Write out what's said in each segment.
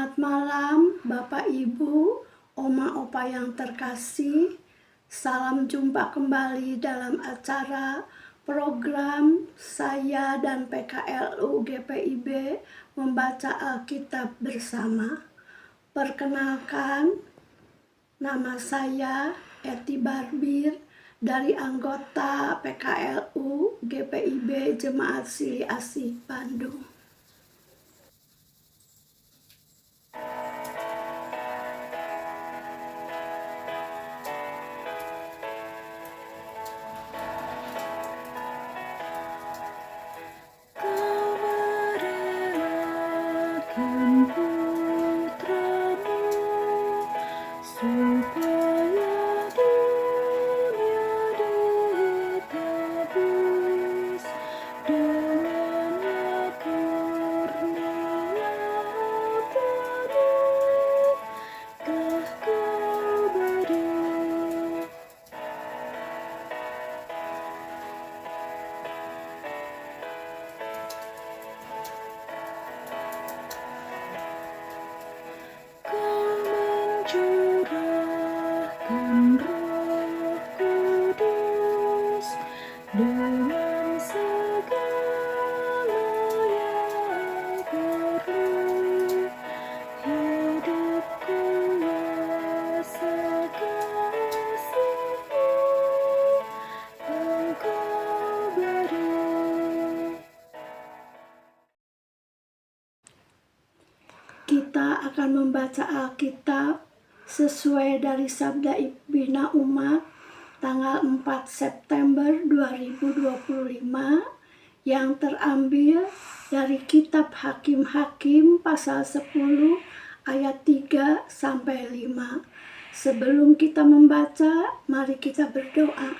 Selamat malam Bapak Ibu, Oma Opa yang terkasih. Salam jumpa kembali dalam acara program saya dan PKLU GPIB membaca Alkitab bersama. Perkenalkan, nama saya Eti Barbir dari anggota PKLU GPIB Jemaat Sili Asih Bandung. Kita akan membaca Alkitab sesuai dari Sabda Bina Umat tanggal 4 September 2025 yang terambil dari kitab Hakim-Hakim pasal 10 ayat 3 sampai 5. Sebelum kita membaca, mari kita berdoa.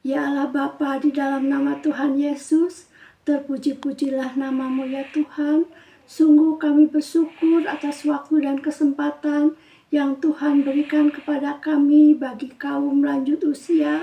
Ya Allah Bapa, di dalam nama Tuhan Yesus, terpuji-pujilah namamu ya Tuhan. Sungguh kami bersyukur atas waktu dan kesempatan yang Tuhan berikan kepada kami bagi kaum lanjut usia.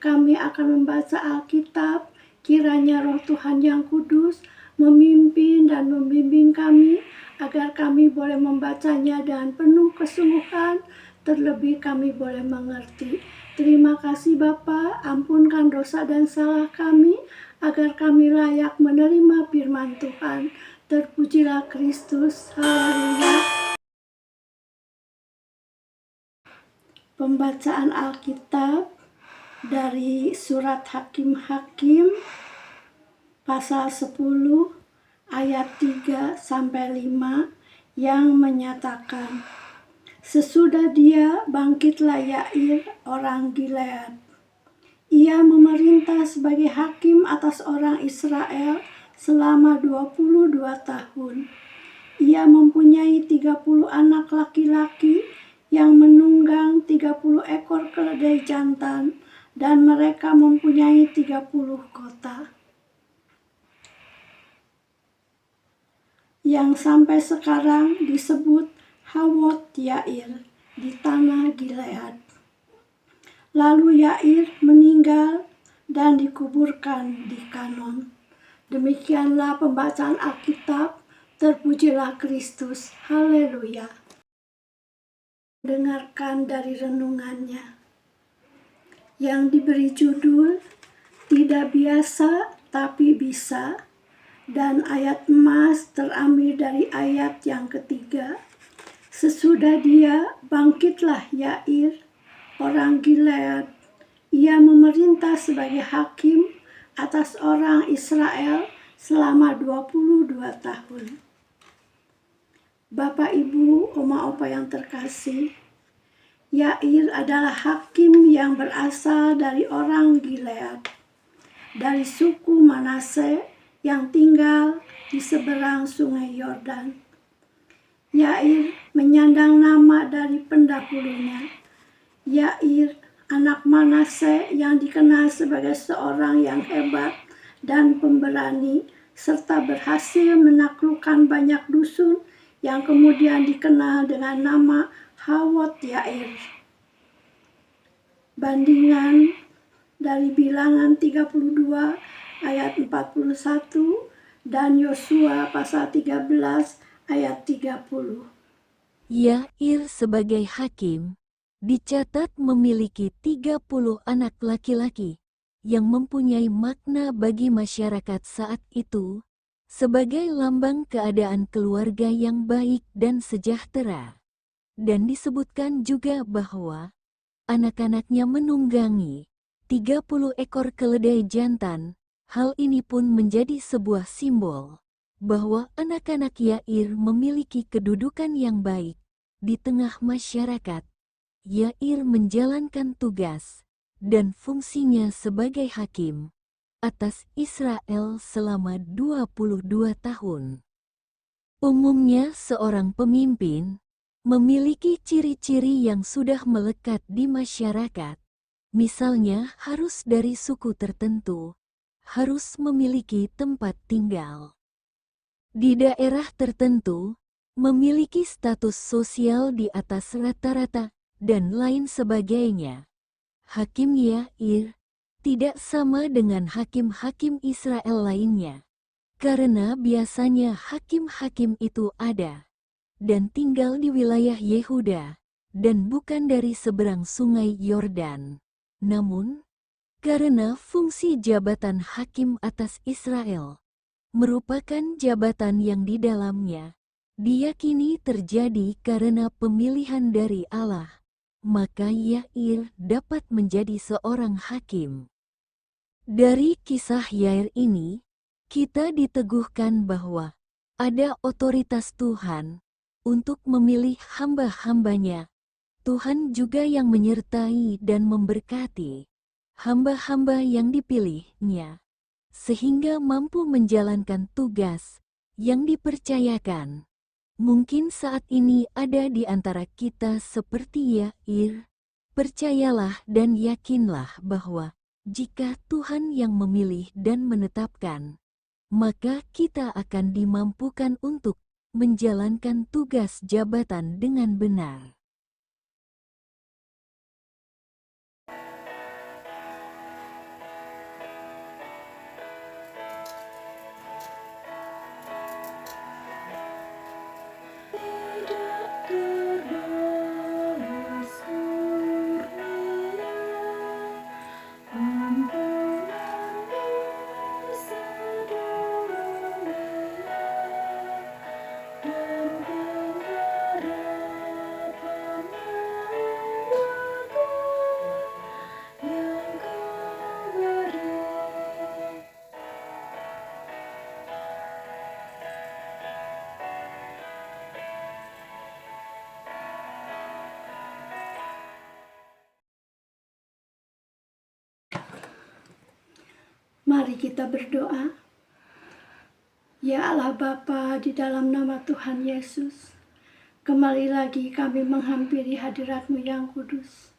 Kami akan membaca Alkitab, kiranya Roh Tuhan yang kudus memimpin dan membimbing kami agar kami boleh membacanya dengan penuh kesungguhan, terlebih kami boleh mengerti. Terima kasih Bapa, ampunkan dosa dan salah kami agar kami layak menerima firman Tuhan. Terpujilah Kristus, haleluya. Pembacaan Alkitab dari surat Hakim-Hakim pasal 10 ayat 3 sampai 5 yang menyatakan, sesudah dia bangkitlah Yair orang Gilead. Ia memerintah sebagai hakim atas orang Israel selama 22 tahun. Ia mempunyai 30 anak laki-laki yang menunggang 30 ekor keledai jantan, dan mereka mempunyai 30 kota. Yang sampai sekarang disebut Hawot Yair di tanah Gilead. Lalu Yair meninggal dan dikuburkan di Kanon. Demikianlah pembacaan Alkitab, terpujilah Kristus, haleluya. Dengarkan dari renungannya yang diberi judul Tidak Biasa Tapi Bisa, dan ayat emas terambil dari ayat yang ketiga. Sesudah dia bangkitlah Yair orang Gilead. Ia memerintah sebagai hakim atas orang Israel selama 22 tahun. Bapak, Ibu, Oma, Opa yang terkasih, Yair adalah hakim yang berasal dari orang Gilead, dari suku Manase yang tinggal di seberang sungai Yordan. Yair menyandang nama dari pendahulunya, Yair anak Manase yang dikenal sebagai seorang yang hebat dan pemberani, serta berhasil menaklukkan banyak dusun yang kemudian dikenal dengan nama Hawot Yair. Bandingan dari Bilangan 32 ayat 41 dan Yosua pasal 13 ayat 30. Yair sebagai hakim dicatat memiliki 30 anak laki-laki yang mempunyai makna bagi masyarakat saat itu sebagai lambang keadaan keluarga yang baik dan sejahtera. Dan disebutkan juga bahwa anak-anaknya menunggangi 30 ekor keledai jantan. Hal ini pun menjadi sebuah simbol bahwa anak-anak Yair memiliki kedudukan yang baik di tengah masyarakat. Yair menjalankan tugas dan fungsinya sebagai hakim atas Israel selama 22 tahun. Umumnya seorang pemimpin memiliki ciri-ciri yang sudah melekat di masyarakat. Misalnya harus dari suku tertentu, harus memiliki tempat tinggal di daerah tertentu, memiliki status sosial di atas rata-rata, dan lain sebagainya. Hakim Yair tidak sama dengan hakim-hakim Israel lainnya, karena biasanya hakim-hakim itu ada dan tinggal di wilayah Yehuda, dan bukan dari seberang sungai Yordan. Namun, karena fungsi jabatan hakim atas Israel merupakan jabatan yang di dalamnya diyakini terjadi karena pemilihan dari Allah, maka Yair dapat menjadi seorang hakim. Dari kisah Yair ini, kita diteguhkan bahwa ada otoritas Tuhan untuk memilih hamba-hambanya. Tuhan juga yang menyertai dan memberkati hamba-hamba yang dipilihnya, sehingga mampu menjalankan tugas yang dipercayakan. Mungkin saat ini ada di antara kita seperti Yair. Percayalah dan yakinlah bahwa jika Tuhan yang memilih dan menetapkan, maka kita akan dimampukan untuk menjalankan tugas jabatan dengan benar. Mari kita berdoa. Ya Allah Bapa, di dalam nama Tuhan Yesus, kembali lagi kami menghampiri hadirat-Mu yang kudus.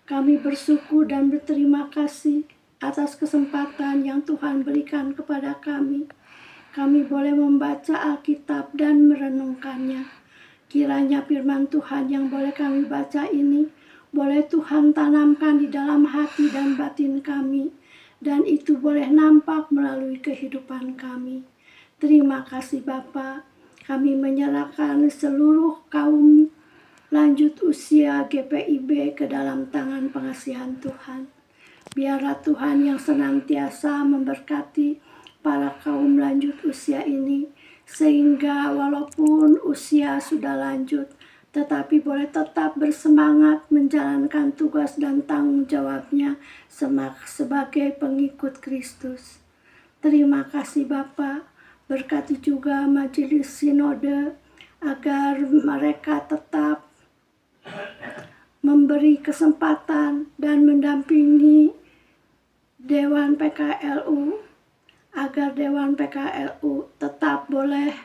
Kami bersyukur dan berterima kasih atas kesempatan yang Tuhan berikan kepada kami. Kami boleh membaca Alkitab dan merenungkannya. Kiranya firman Tuhan yang boleh kami baca ini, boleh Tuhan tanamkan di dalam hati dan batin kami, dan itu boleh nampak melalui kehidupan kami. Terima kasih Bapa. Kami menyerahkan seluruh kaum lanjut usia GPIB ke dalam tangan pengasihan Tuhan. Biarlah Tuhan yang senantiasa memberkati para kaum lanjut usia ini, sehingga walaupun usia sudah lanjut, tetapi boleh tetap bersemangat menjalankan tugas dan tanggung jawabnya sebagai pengikut Kristus. Terima kasih Bapa. Berkati juga majelis sinode agar mereka tetap memberi kesempatan dan mendampingi Dewan PKLU, agar Dewan PKLU tetap boleh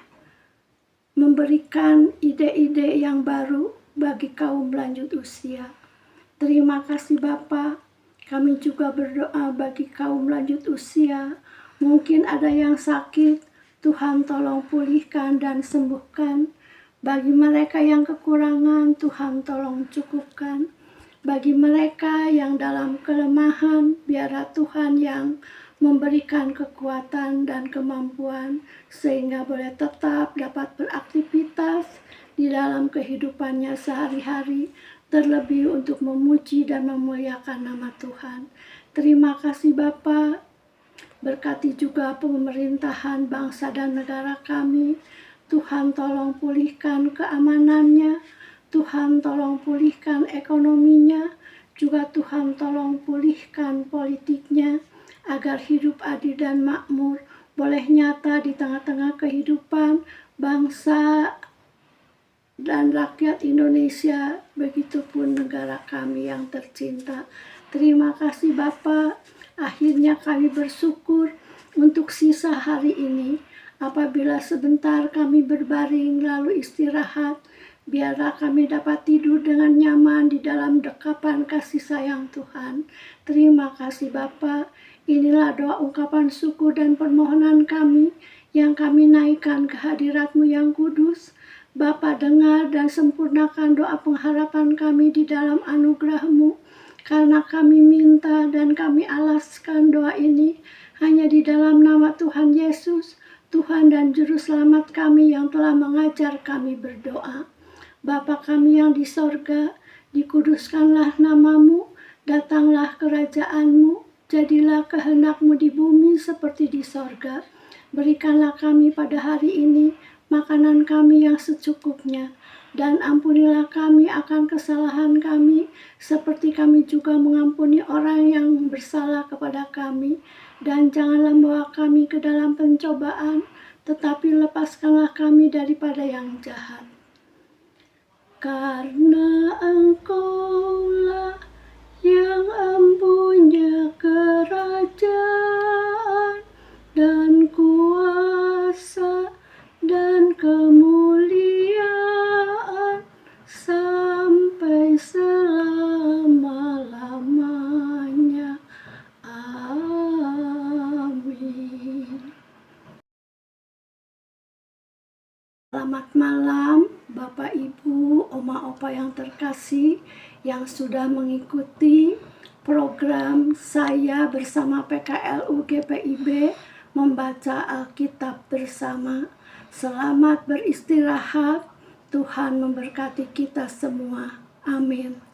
memberikan ide-ide yang baru bagi kaum lanjut usia. Terima kasih Bapa. Kami juga berdoa bagi kaum lanjut usia. Mungkin ada yang sakit, Tuhan tolong pulihkan dan sembuhkan. Bagi mereka yang kekurangan, Tuhan tolong cukupkan. Bagi mereka yang dalam kelemahan, biarlah Tuhan yang memberikan kekuatan dan kemampuan sehingga boleh tetap dapat beraktivitas di dalam kehidupannya sehari-hari, terlebih untuk memuji dan memuliakan nama Tuhan. Terima kasih Bapa. Berkati juga pemerintahan bangsa dan negara kami. Tuhan tolong pulihkan keamanannya, Tuhan tolong pulihkan ekonominya, juga Tuhan tolong pulihkan politiknya, agar hidup adil dan makmur boleh nyata di tengah-tengah kehidupan bangsa dan rakyat Indonesia, begitupun negara kami yang tercinta. Terima kasih Bapa. Akhirnya kami bersyukur untuk sisa hari ini. Apabila sebentar kami berbaring lalu istirahat, biarlah kami dapat tidur dengan nyaman di dalam dekapan kasih sayang Tuhan. Terima kasih Bapa. Inilah doa ungkapan syukur dan permohonan kami yang kami naikkan ke hadirat-Mu yang kudus. Bapa, dengar dan sempurnakan doa pengharapan kami di dalam anugerah-Mu, karena kami minta dan kami alaskan doa ini hanya di dalam nama Tuhan Yesus, Tuhan dan Juru Selamat kami yang telah mengajar kami berdoa. Bapa kami yang di sorga, dikuduskanlah nama-Mu, datanglah kerajaan-Mu, jadilah kehendak-Mu di bumi seperti di sorga. Berikanlah kami pada hari ini makanan kami yang secukupnya, dan ampunilah kami akan kesalahan kami, seperti kami juga mengampuni orang yang bersalah kepada kami. Dan janganlah membawa kami ke dalam pencobaan, tetapi lepaskanlah kami daripada yang jahat. Karena Engkaulah yang empunya kerajaan dan kuasa dan kemuliaan sampai selama-lamanya. Amin. Selamat malam Bapak Ibu, Oma Opa yang terkasih yang sudah mengikuti program saya bersama PKLU GPIB membaca Alkitab bersama. Selamat beristirahat, Tuhan memberkati kita semua. Amin.